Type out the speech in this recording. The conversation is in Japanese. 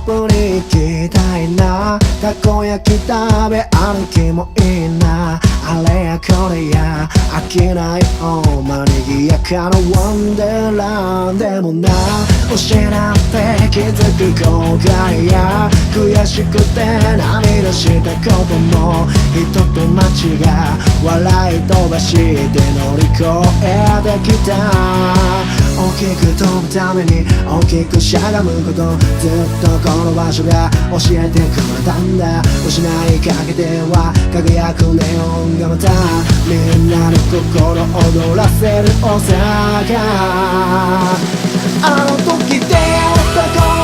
プに行きたいな。たこ焼き食べ歩きもいいな。あれやこれや飽きないほんまにぎやかなワンダーランでもな。教えなんて気づく後悔や悔しくて涙したことも人と街が笑い飛ばして乗り越えてきた。大きく飛ぶために大きくしゃがむこと、ずっとこの場所が教えてくれたんだ。失いかけては輝くネオンがまたみんなの心躍らせる大阪。あの時出会った